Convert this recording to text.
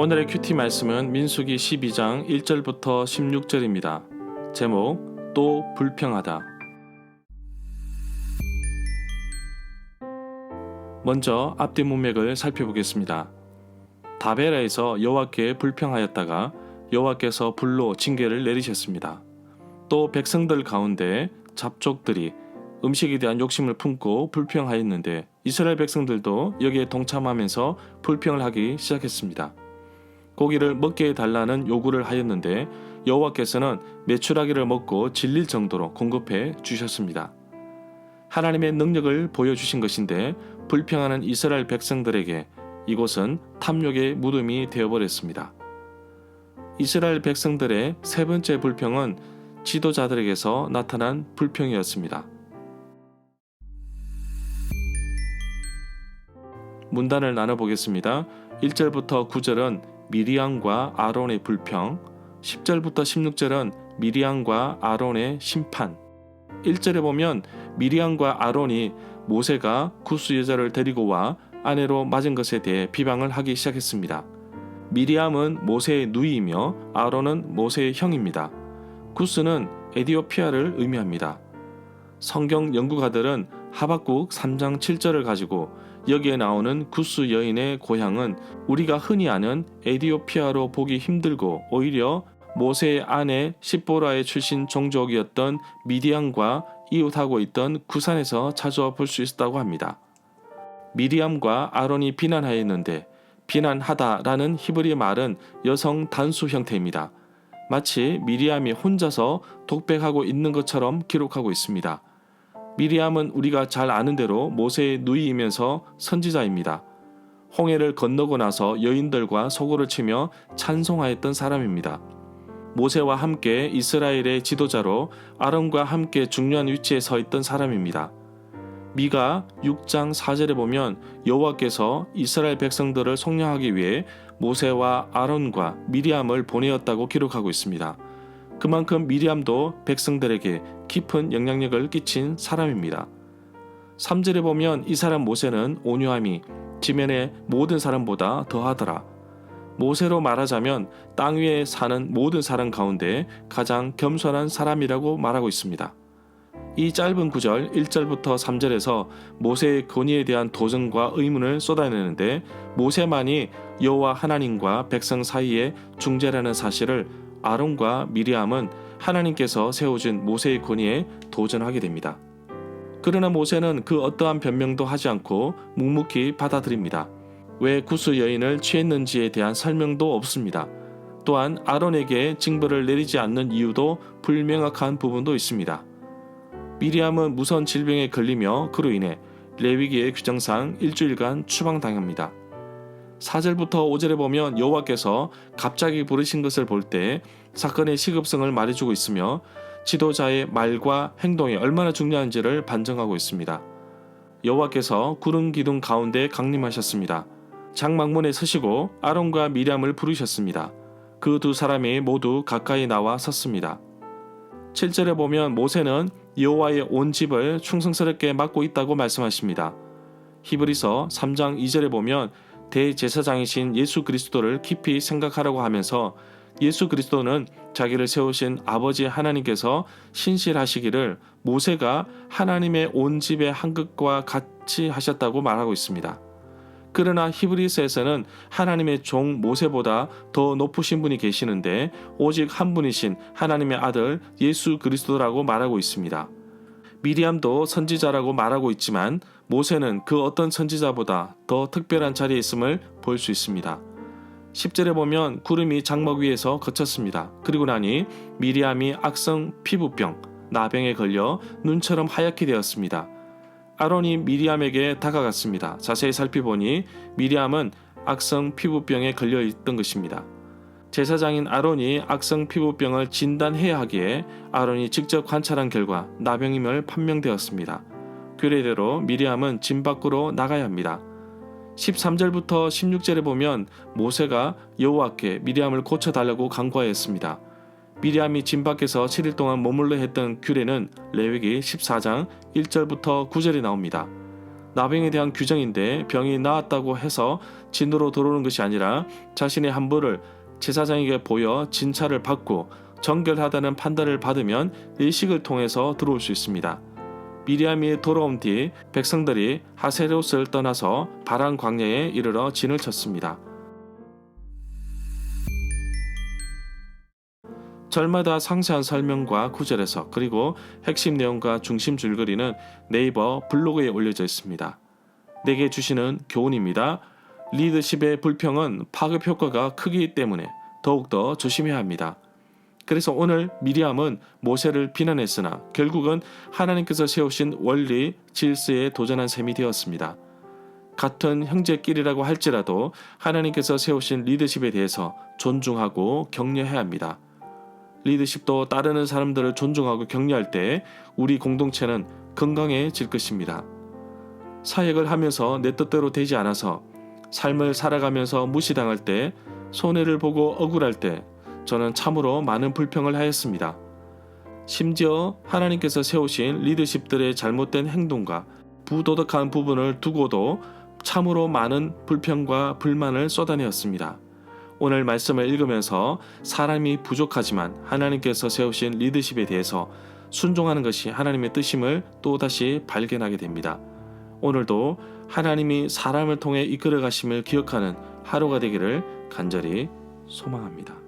오늘의 큐티 말씀은 민수기 12장 1절부터 16절입니다. 제목, 또 불평하다. 먼저 앞뒤 문맥을 살펴보겠습니다. 다베라에서 여호와께 불평하였다가 여호와께서 불로 징계를 내리셨습니다. 또 백성들 가운데 잡족들이 음식에 대한 욕심을 품고 불평하였는데 이스라엘 백성들도 여기에 동참하면서 불평을 하기 시작했습니다. 고기를 먹게 해달라는 요구를 하였는데 여호와께서는 메추라기를 먹고 질릴 정도로 공급해 주셨습니다. 하나님의 능력을 보여주신 것인데 불평하는 이스라엘 백성들에게 이곳은 탐욕의 무덤이 되어버렸습니다. 이스라엘 백성들의 세 번째 불평은 지도자들에게서 나타난 불평이었습니다. 문단을 나눠보겠습니다. 1절부터 9절은 미리암과 아론의 불평, 10절부터 16절은 미리암과 아론의 심판. 1절에 보면 미리암과 아론이 모세가 구스 여자를 데리고 와 아내로 맞은 것에 대해 비방을 하기 시작했습니다. 미리암은 모세의 누이이며 아론은 모세의 형입니다. 구스는 에디오피아를 의미합니다. 성경 연구가들은 하박국 3장 7절을 가지고 여기에 나오는 구스 여인의 고향은 우리가 흔히 아는 에디오피아로 보기 힘들고 오히려 모세의 아내 십보라의 출신 종족이었던 미디안과 이웃하고 있던 구산에서 찾아와 볼 수 있었다고 합니다. 미리암과 아론이 비난하였는데 비난하다라는 히브리 말은 여성 단수 형태입니다. 마치 미리암이 혼자서 독백하고 있는 것처럼 기록하고 있습니다. 미리암은 우리가 잘 아는 대로 모세의 누이이면서 선지자입니다. 홍해를 건너고 나서 여인들과 소고를 치며 찬송하였던 사람입니다. 모세와 함께 이스라엘의 지도자로 아론과 함께 중요한 위치에 서 있던 사람입니다. 미가 6장 4절에 보면 여호와께서 이스라엘 백성들을 속량하기 위해 모세와 아론과 미리암을 보내었다고 기록하고 있습니다. 그만큼 미리암도 백성들에게 깊은 영향력을 끼친 사람입니다. 3절에 보면 이 사람 모세는 온유함이 지면의 모든 사람보다 더하더라. 모세로 말하자면 땅 위에 사는 모든 사람 가운데 가장 겸손한 사람이라고 말하고 있습니다. 이 짧은 구절 1절부터 3절에서 모세의 권위에 대한 도전과 의문을 쏟아내는데 모세만이 여호와 하나님과 백성 사이의 중재라는 사실을 아론과 미리암은 하나님께서 세워준 모세의 권위에 도전하게 됩니다. 그러나 모세는 그 어떠한 변명도 하지 않고 묵묵히 받아들입니다. 왜 구스 여인을 취했는지에 대한 설명도 없습니다. 또한 아론에게 징벌을 내리지 않는 이유도 불명확한 부분도 있습니다. 미리암은 무선 질병에 걸리며 그로 인해 레위기의 규정상 일주일간 추방당합니다. 4절부터 5절에 보면 여호와께서 갑자기 부르신 것을 볼 때 사건의 시급성을 말해주고 있으며 지도자의 말과 행동이 얼마나 중요한지를 반증하고 있습니다. 여호와께서 구름 기둥 가운데 강림하셨습니다. 장막문에 서시고 아론과 미리암을 부르셨습니다. 그 두 사람이 모두 가까이 나와 섰습니다. 7절에 보면 모세는 여호와의 온 집을 충성스럽게 맡고 있다고 말씀하십니다. 히브리서 3장 2절에 보면 대제사장이신 예수 그리스도를 깊이 생각하라고 하면서 예수 그리스도는 자기를 세우신 아버지 하나님께서 신실하시기를 모세가 하나님의 온 집의 한 것과 같이 하셨다고 말하고 있습니다. 그러나 히브리서에서는 하나님의 종 모세보다 더 높으신 분이 계시는데 오직 한 분이신 하나님의 아들 예수 그리스도라고 말하고 있습니다. 미리암도 선지자라고 말하고 있지만 모세는 그 어떤 선지자보다 더 특별한 자리에 있음을 볼 수 있습니다. 10절에 보면 구름이 장막 위에서 거쳤습니다. 그리고 나니 미리암이 악성 피부병, 나병에 걸려 눈처럼 하얗게 되었습니다. 아론이 미리암에게 다가갔습니다. 자세히 살펴보니 미리암은 악성 피부병에 걸려 있던 것입니다. 제사장인 아론이 악성 피부병을 진단해야 하기에 아론이 직접 관찰한 결과 나병임을 판명되었습니다. 규례대로 미리암은 진 밖으로 나가야 합니다. 13절부터 16절에 보면 모세가 여호와께 미리암을 고쳐달라고 간구하였습니다. 미리암이 진 밖에서 7일 동안 머물러 했던 규례는 레위기 14장 1절부터 9절에 나옵니다. 나병에 대한 규정인데 병이 나았다고 해서 진으로 들어오는 것이 아니라 자신의 함부를 제사장에게 보여 진찰을 받고 정결하다는 판단을 받으면 의식을 통해서 들어올 수 있습니다. 미리암이 돌아온 뒤 백성들이 하세롯을 떠나서 바란 광야에 이르러 진을 쳤습니다. 절마다 상세한 설명과 구절에서 그리고 핵심 내용과 중심 줄거리는 네이버 블로그에 올려져 있습니다. 내게 주시는 교훈입니다. 리더십의 불평은 파급 효과가 크기 때문에 더욱더 조심해야 합니다. 그래서 오늘 미리암은 모세를 비난했으나 결국은 하나님께서 세우신 원리, 질서에 도전한 셈이 되었습니다. 같은 형제끼리라고 할지라도 하나님께서 세우신 리더십에 대해서 존중하고 격려해야 합니다. 리더십도 따르는 사람들을 존중하고 격려할 때 우리 공동체는 건강해질 것입니다. 사역을 하면서 내 뜻대로 되지 않아서 삶을 살아가면서 무시당할 때, 손해를 보고 억울할 때 저는 참으로 많은 불평을 하였습니다. 심지어 하나님께서 세우신 리더십들의 잘못된 행동과 부도덕한 부분을 두고도 참으로 많은 불평과 불만을 쏟아내었습니다. 오늘 말씀을 읽으면서 사람이 부족하지만 하나님께서 세우신 리더십에 대해서 순종하는 것이 하나님의 뜻임을 또다시 발견하게 됩니다. 오늘도 하나님이 사람을 통해 이끌어 가심을 기억하는 하루가 되기를 간절히 소망합니다.